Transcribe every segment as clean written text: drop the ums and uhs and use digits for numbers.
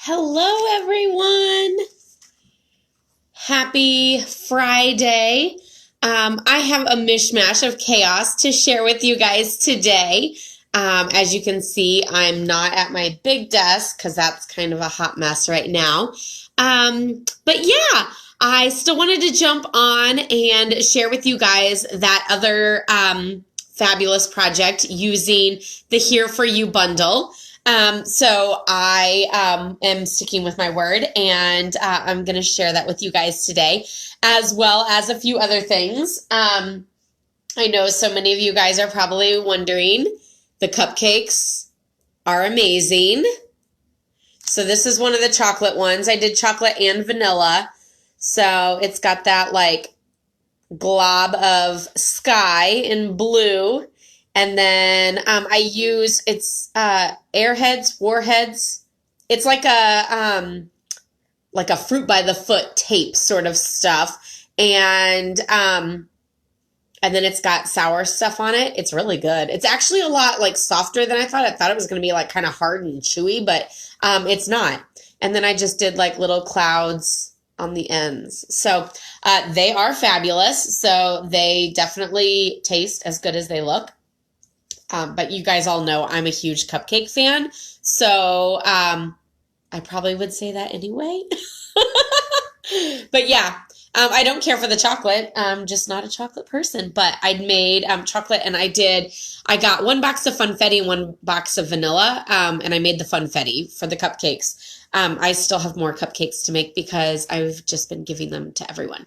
Hello, everyone. Happy Friday. I have a mishmash of chaos to share with you guys today. As you can see, I'm not at my big desk because that's kind of a hot mess right now. But yeah, I still wanted to jump on and share with you guys that other fabulous project using the Here For You bundle. So I am sticking with my word, and I'm going to share that with you guys today, as well as a few other things. I know so many of you guys are probably wondering, the cupcakes are amazing. So this is one of the chocolate ones. I did chocolate and vanilla. So it's got that like glob of sky in blue. And then I use, it's Airheads, Warheads. It's like a fruit by the foot tape sort of stuff. And then it's got sour stuff on it. It's really good. It's actually a lot like softer than I thought. I thought it was going to be like kind of hard and chewy, but it's not. And then I just did like little clouds on the ends. So they are fabulous. So they definitely taste as good as they look. But you guys all know I'm a huge cupcake fan, so I probably would say that anyway. But yeah, I don't care for the chocolate. I'm just not a chocolate person. But I made chocolate, and I got one box of funfetti and one box of vanilla, and I made the funfetti for the cupcakes. I still have more cupcakes to make because I've just been giving them to everyone.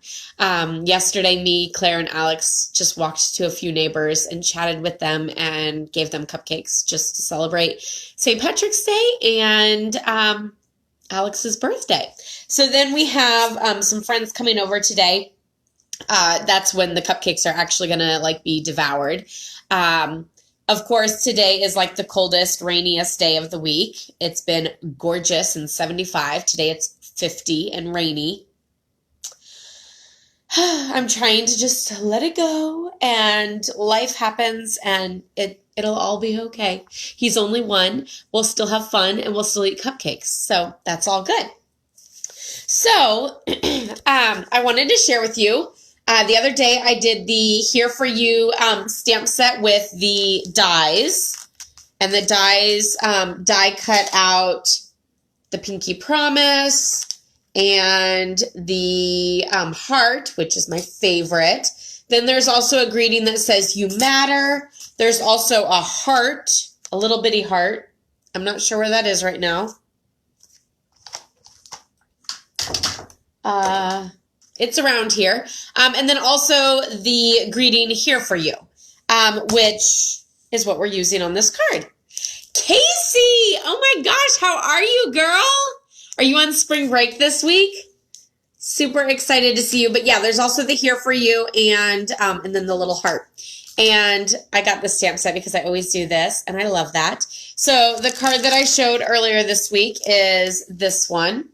Yesterday, me, Claire, and Alex just walked to a few neighbors and chatted with them and gave them cupcakes just to celebrate St. Patrick's Day and Alex's birthday. So then we have some friends coming over today. That's when the cupcakes are actually going to like be devoured. Of course, today is like the coldest, rainiest day of the week. It's been gorgeous and 75. Today it's 50 and rainy. I'm trying to just let it go, and life happens, and it'll all be okay. He's only one. We'll still have fun, and we'll still eat cupcakes. So that's all good. So I wanted to share with you. The other day, I did the Here For You stamp set with the dies. And the dies die cut out the Pinky Promise and the heart, which is my favorite. Then there's also a greeting that says, "You matter." There's also a heart, a little bitty heart. I'm not sure where that is right now. It's around here. And then also the greeting "Here For You," which is what we're using on this card. Casey! Oh my gosh, how are you, girl? Are you on spring break this week? Super excited to see you. But yeah, there's also the "Here For You" and then the little heart. And I got the stamp set because I always do this, and I love that. So the card that I showed earlier this week is this one.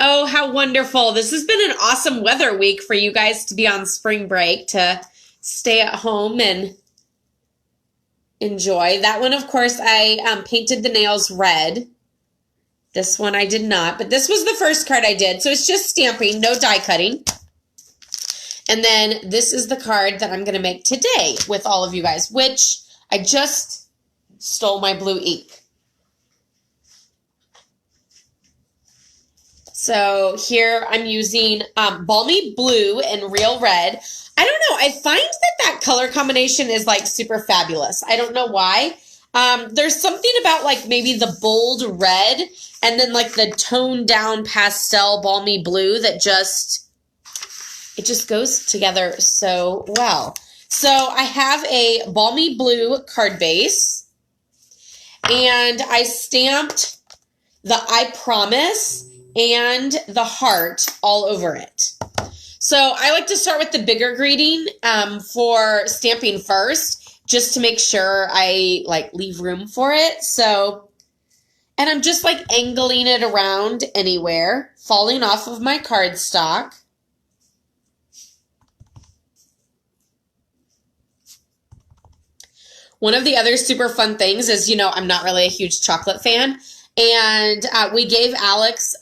Oh, how wonderful. This has been an awesome weather week for you guys to be on spring break, to stay at home and enjoy. That one, of course, I painted the nails red. This one I did not, but this was the first card I did. So it's just stamping, no die cutting. And then this is the card that I'm going to make today with all of you guys, which I just stole my blue ink. So here I'm using Balmy Blue and Real Red. I don't know. I find that color combination is like super fabulous. I don't know why. There's something about like maybe the bold red and then like the toned down pastel Balmy Blue that it just goes together so well. So I have a Balmy Blue card base, and I stamped the "I Promise" and the heart all over it. So I like to start with the bigger greeting for stamping first, just to make sure I like leave room for it. So, and I'm just like angling it around anywhere, falling off of my cardstock. One of the other super fun things is, you know, I'm not really a huge chocolate fan. And we gave Alex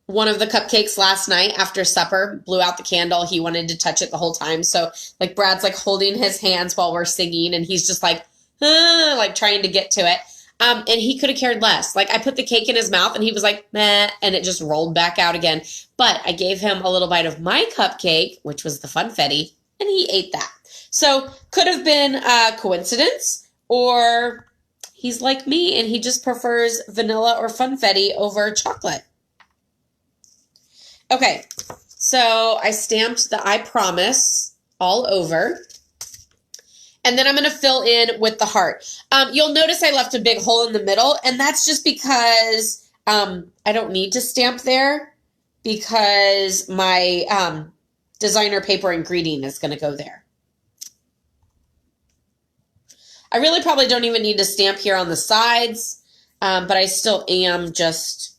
one of the cupcakes last night after supper, blew out the candle. He wanted to touch it the whole time. So like Brad's like holding his hands while we're singing and he's just like trying to get to it. And he could have cared less. Like I put the cake in his mouth and he was like, meh, and it just rolled back out again. But I gave him a little bite of my cupcake, which was the funfetti, and he ate that. So could have been a coincidence, or he's like me and he just prefers vanilla or funfetti over chocolate. Okay, so I stamped the I promise all over. And then I'm going to fill in with the heart. You'll notice I left a big hole in the middle, and that's just because I don't need to stamp there because my designer paper and greeting is going to go there. I really probably don't even need to stamp here on the sides, but I still am just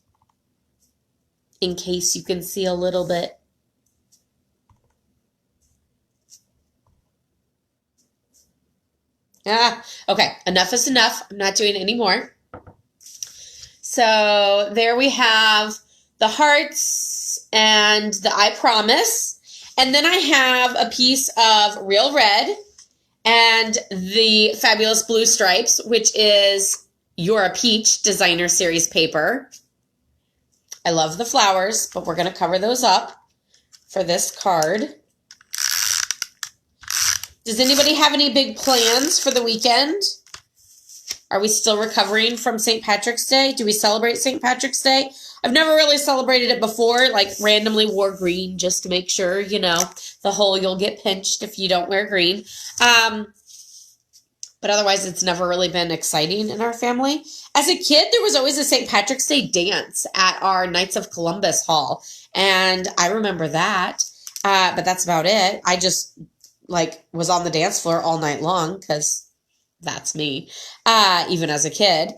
in case you can see a little bit. Okay, enough is enough. I'm not doing any more. So there we have the hearts and the I promise. And then I have a piece of real red and the fabulous blue stripes, which is You're a Peach designer series paper. I love the flowers, but we're going to cover those up for this card. Does anybody have any big plans for the weekend? Are we still recovering from St. Patrick's Day? Do we celebrate St. Patrick's Day? I've never really celebrated it before, like randomly wore green just to make sure, you know, the whole you'll get pinched if you don't wear green. But otherwise, it's never really been exciting in our family. As a kid, there was always a St. Patrick's Day dance at our Knights of Columbus Hall. And I remember that, but that's about it. I just was on the dance floor all night long because that's me, even as a kid.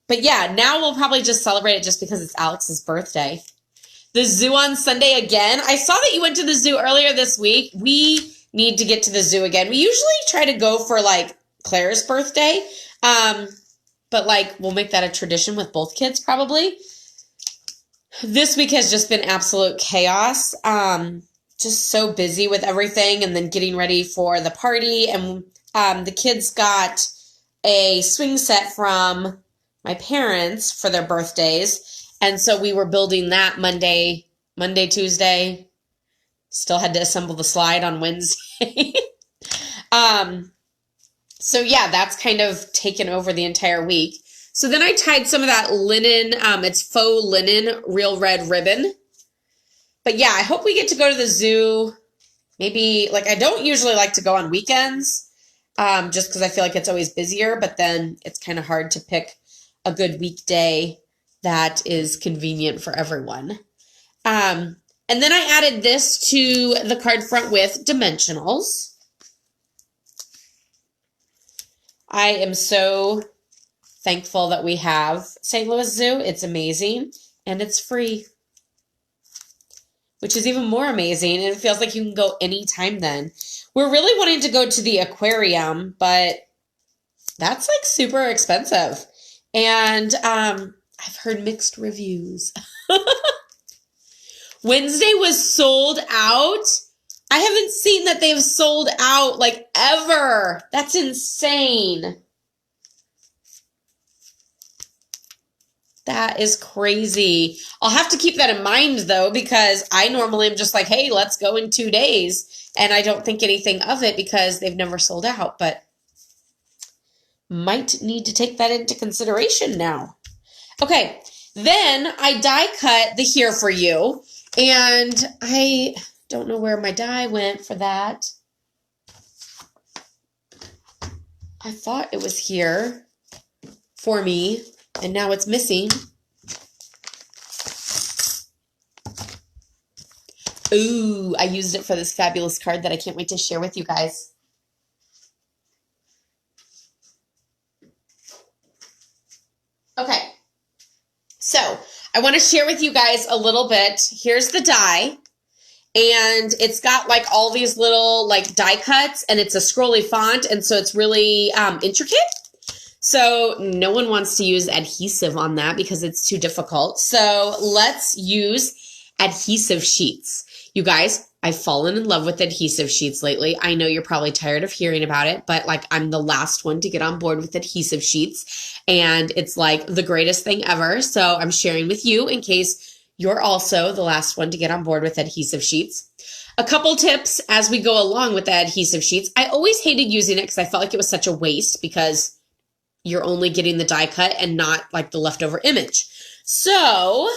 But yeah, now we'll probably just celebrate it just because it's Alex's birthday. The zoo on Sunday again. I saw that you went to the zoo earlier this week. We need to get to the zoo again. We usually try to go for Claire's birthday. But we'll make that a tradition with both kids probably. This week has just been absolute chaos. Just so busy with everything and then getting ready for the party. And the kids got a swing set from my parents for their birthdays. And so we were building that Monday, Tuesday. Still had to assemble the slide on Wednesday. So yeah, that's kind of taken over the entire week. So then I tied some of that linen, it's faux linen, real red ribbon. But yeah, I hope we get to go to the zoo. Maybe, I don't usually like to go on weekends, just because I feel like it's always busier, but then it's kind of hard to pick a good weekday that is convenient for everyone. And then I added this to the card front with dimensionals. I am so thankful that we have St. Louis Zoo. It's amazing, and it's free, which is even more amazing, and it feels like you can go anytime then. We're really wanting to go to the aquarium, but that's super expensive. And I've heard mixed reviews. Wednesday was sold out. I haven't seen that they've sold out ever. That's insane. That is crazy. I'll have to keep that in mind, though, because I normally am just hey, let's go in 2 days. And I don't think anything of it because they've never sold out, but might need to take that into consideration now. Okay, then I die cut the Here For You, and I don't know where my die went for that. I thought it was here for me. And now it's missing. Ooh, I used it for this fabulous card that I can't wait to share with you guys. Okay, so I want to share with you guys a little bit. Here's the die. And it's got like all these little like die cuts, and it's a scrolly font, and so it's really intricate. So no one wants to use adhesive on that because it's too difficult. So let's use adhesive sheets. You guys, I've fallen in love with adhesive sheets lately. I know you're probably tired of hearing about it, but like I'm the last one to get on board with adhesive sheets, and it's like the greatest thing ever. So I'm sharing with you in case you're also the last one to get on board with adhesive sheets. A couple tips as we go along with the adhesive sheets. I always hated using it because I felt like it was such a waste because you're only getting the die cut and not like the leftover image. So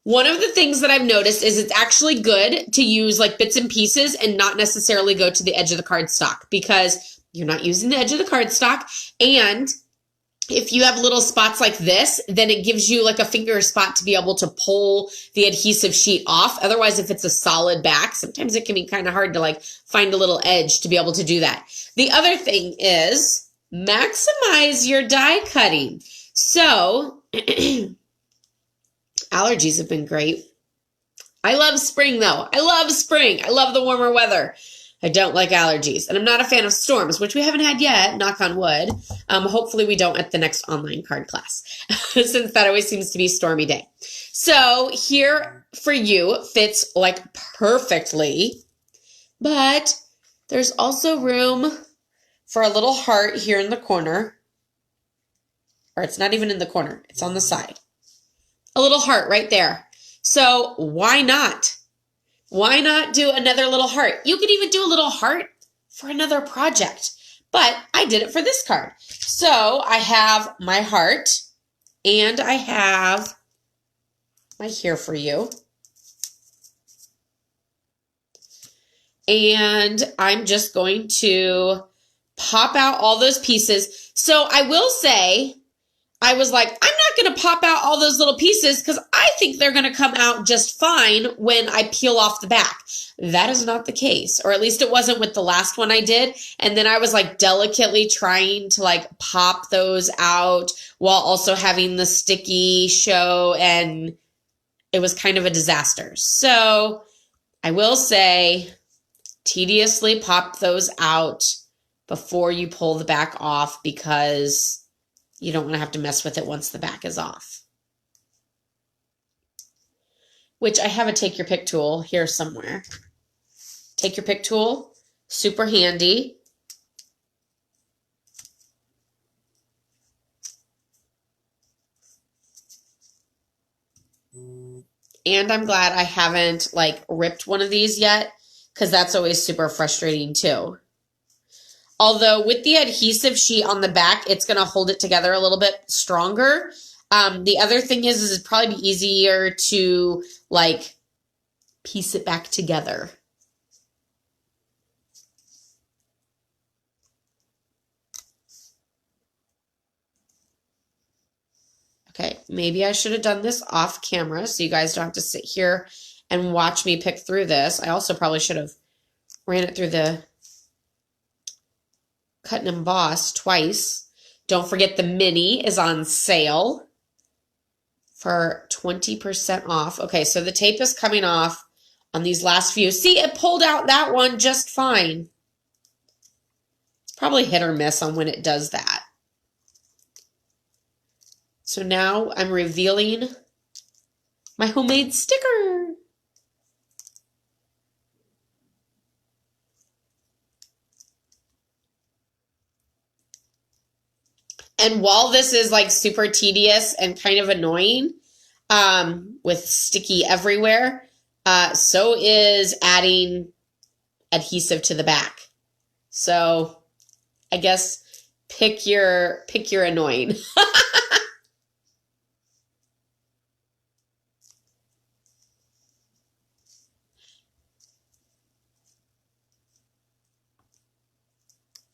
one of the things that I've noticed is it's actually good to use like bits and pieces and not necessarily go to the edge of the cardstock because you're not using the edge of the cardstock. And if you have little spots like this, then it gives you like a finger spot to be able to pull the adhesive sheet off. Otherwise, if it's a solid back, sometimes it can be kind of hard to like find a little edge to be able to do that. The other thing is maximize your die cutting. So allergies have been great. I love spring though. I love spring. I love the warmer weather. I don't like allergies, and I'm not a fan of storms, which we haven't had yet, knock on wood. Hopefully we don't at the next online card class, since that always seems to be a stormy day. So here for you fits like perfectly, but there's also room for a little heart here in the corner, or it's not even in the corner, it's on the side. A little heart right there. So why not? Why not do another little heart? You could even do a little heart for another project, but I did it for this card. So I have my heart and I have my here for you. And I'm just going to pop out all those pieces. So I will say, I was like, I'm not going to pop out all those little pieces because I think they're going to come out just fine when I peel off the back. That is not the case, or at least it wasn't with the last one I did. And then I was like delicately trying to like pop those out while also having the sticky show, and it was kind of a disaster. So I will say, tediously pop those out before you pull the back off because you don't want to have to mess with it once the back is off. Which I have a take your pick tool here somewhere. Take your pick tool, super handy. And I'm glad I haven't like ripped one of these yet, because that's always super frustrating too. Although with the adhesive sheet on the back, it's going to hold it together a little bit stronger. The other thing is it'd probably be easier to like piece it back together. Okay, maybe I should have done this off camera so you guys don't have to sit here and watch me pick through this. I also probably should have ran it through the cut and emboss twice. Don't forget the mini is on sale for 20% off. Okay, so the tape is coming off on these last few. See, it pulled out that one just fine. It's probably hit or miss on when it does that. So now I'm revealing my homemade sticker. And while this is like super tedious and kind of annoying with sticky everywhere, so is adding adhesive to the back. So I guess pick your annoying.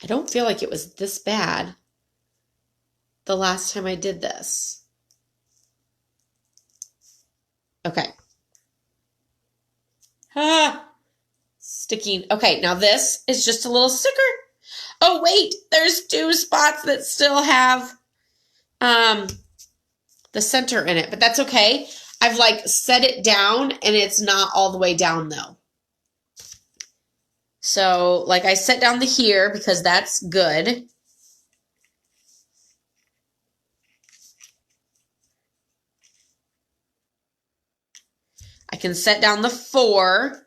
I don't feel like it was this bad the last time I did this. Okay. Sticking. Okay, now this is just a little sticker. Oh, wait, there's two spots that still have the center in it, but that's okay. I've like set it down and it's not all the way down though. So like I set down the here because that's good. I can set down the 4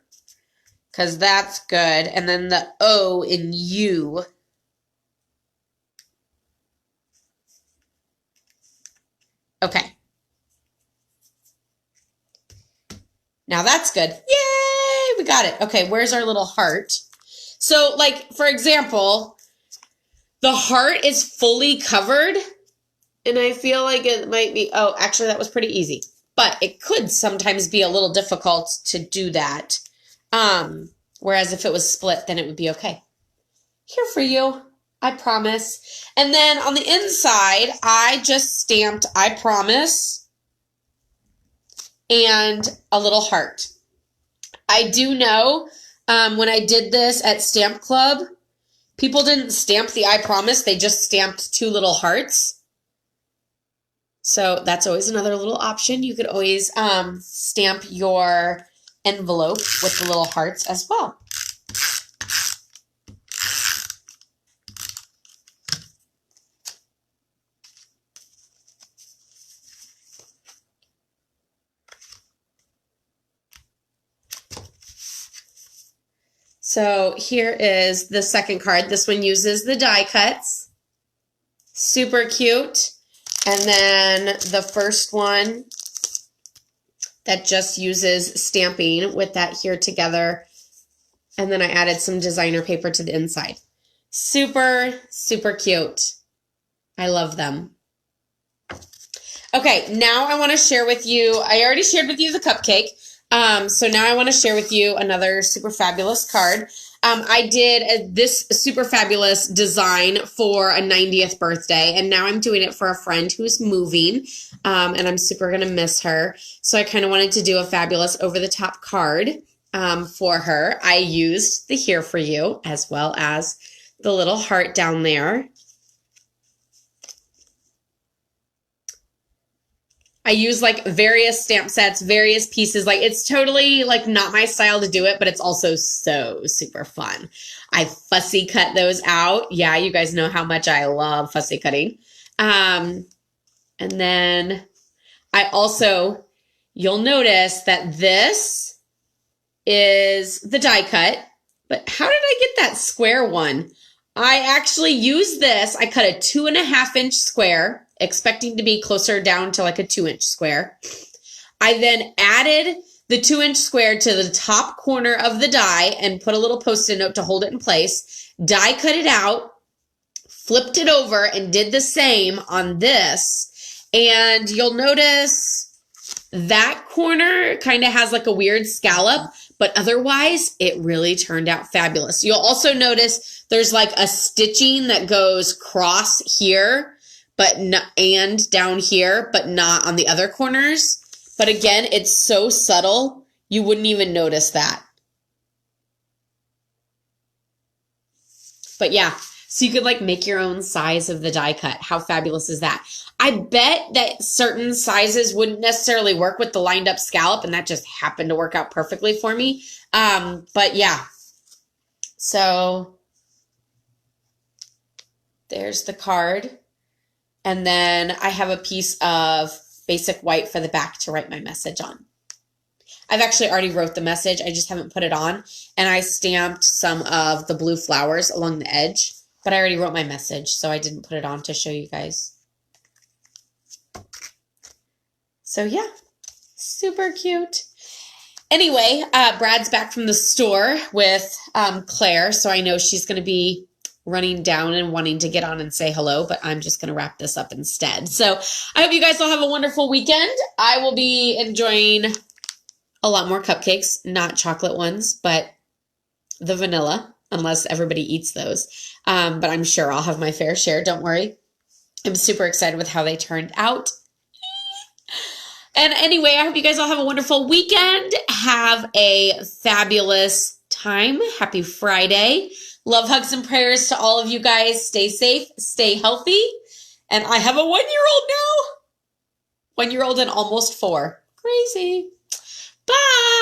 because that's good. And then the O in U. Okay. Now that's good. Yay! We got it. Okay, where's our little heart? So like, for example, the heart is fully covered. And I feel like it might be, oh, actually that was pretty easy. But it could sometimes be a little difficult to do that. Whereas if it was split, then it would be okay. Here for you, I promise. And then on the inside, I just stamped I promise and a little heart. I do know when I did this at Stamp Club, people didn't stamp the I promise, they just stamped 2 little hearts. So that's always another little option. You could always stamp your envelope with the little hearts as well. So here is the second card. This one uses the die cuts. Super cute. And then the first one that just uses stamping with that here together. And then I added some designer paper to the inside. Super, super cute. I love them. Okay, now I want to share with you, I already shared with you the cupcake. So now I want to share with you another super fabulous card. I did this super fabulous design for a 90th birthday, and now I'm doing it for a friend who's moving, and I'm super going to miss her. So I kind of wanted to do a fabulous over-the-top card for her. I used the Here For You as well as the little heart down there. I use like various stamp sets, various pieces. Like it's totally like not my style to do it, but it's also so super fun. I fussy cut those out. Yeah, you guys know how much I love fussy cutting. And then I also, you'll notice that this is the die cut, but how did I get that square one? I actually used this. I cut a 2.5-inch square, expecting to be closer down to like a 2-inch square. I then added the 2-inch square to the top corner of the die and put a little Post-it note to hold it in place. Die cut it out, flipped it over, and did the same on this. And you'll notice that corner kind of has like a weird scallop, but otherwise it really turned out fabulous. You'll also notice there's like a stitching that goes cross here, but not, and down here, but not on the other corners. But again, it's so subtle, you wouldn't even notice that. But yeah, so you could like make your own size of the die cut. How fabulous is that? I bet that certain sizes wouldn't necessarily work with the lined up scallop, and that just happened to work out perfectly for me. But yeah, so there's the card. And then I have a piece of basic white for the back to write my message on. I've actually already wrote the message. I just haven't put it on. And I stamped some of the blue flowers along the edge. But I already wrote my message, so I didn't put it on to show you guys. So yeah, super cute. Anyway, Brad's back from the store with Claire, so I know she's going to be running down and wanting to get on and say hello, but I'm just going to wrap this up instead. So I hope you guys all have a wonderful weekend. I will be enjoying a lot more cupcakes, not chocolate ones, but the vanilla, unless everybody eats those. But I'm sure I'll have my fair share. Don't worry. I'm super excited with how they turned out. And anyway, I hope you guys all have a wonderful weekend. Have a fabulous time. Happy Friday. Love, hugs, and prayers to all of you guys. Stay safe, stay healthy. And I have a 1-year-old now. 1-year-old and almost 4. Crazy. Bye.